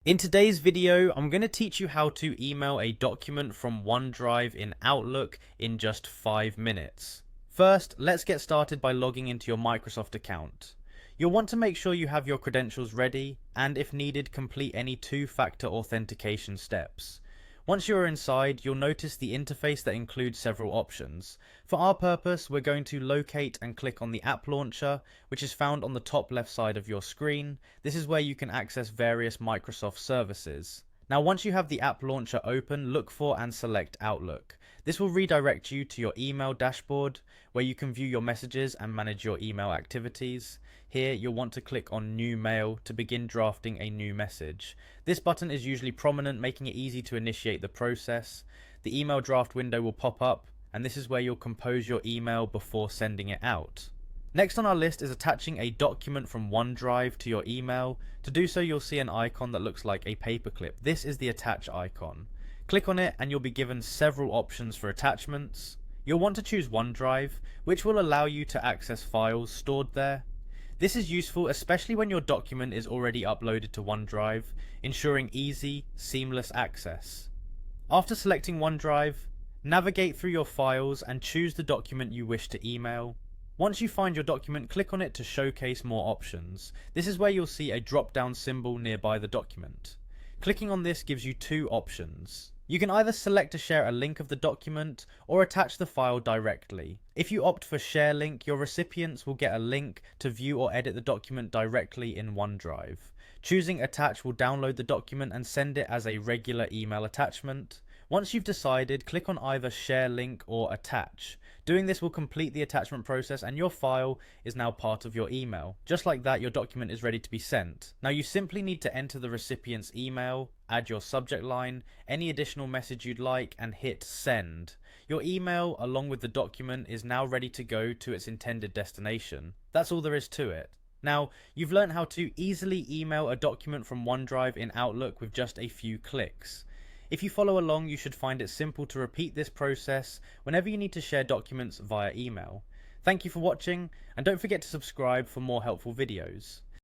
In today's video, I'm going to teach you how to email a document from OneDrive in Outlook in just 5 minutes. First, let's get started by logging into your Microsoft account. You'll want to make sure you have your credentials ready, and if needed, complete any two-factor authentication steps. Once you're inside, you'll notice the interface that includes several options. For our purpose, we're going to locate and click on the app launcher, which is found on the top left side of your screen. This is where you can access various Microsoft services. Now, once you have the app launcher open, look for and select Outlook. This will redirect you to your email dashboard, where you can view your messages and manage your email activities. Here, you'll want to click on New Mail to begin drafting a new message. This button is usually prominent, making it easy to initiate the process. The email draft window will pop up, and this is where you'll compose your email before sending it out. Next on our list is attaching a document from OneDrive to your email. To do so, you'll see an icon that looks like a paperclip. This is the attach icon. Click on it and you'll be given several options for attachments. You'll want to choose OneDrive, which will allow you to access files stored there. This is useful especially when your document is already uploaded to OneDrive, ensuring easy, seamless access. After selecting OneDrive, navigate through your files and choose the document you wish to email. Once you find your document, click on it to showcase more options. This is where you'll see a drop-down symbol nearby the document. Clicking on this gives you two options. You can either select to share a link of the document or attach the file directly. If you opt for share link, your recipients will get a link to view or edit the document directly in OneDrive. Choosing attach will download the document and send it as a regular email attachment. Once you've decided, click on either share link or attach. Doing this will complete the attachment process and your file is now part of your email. Just like that, your document is ready to be sent. Now you simply need to enter the recipient's email, add your subject line, any additional message you'd like, and hit send. Your email, along with the document, is now ready to go to its intended destination. That's all there is to it. Now, you've learned how to easily email a document from OneDrive in Outlook with just a few clicks. If you follow along, you should find it simple to repeat this process whenever you need to share documents via email. Thank you for watching, and don't forget to subscribe for more helpful videos.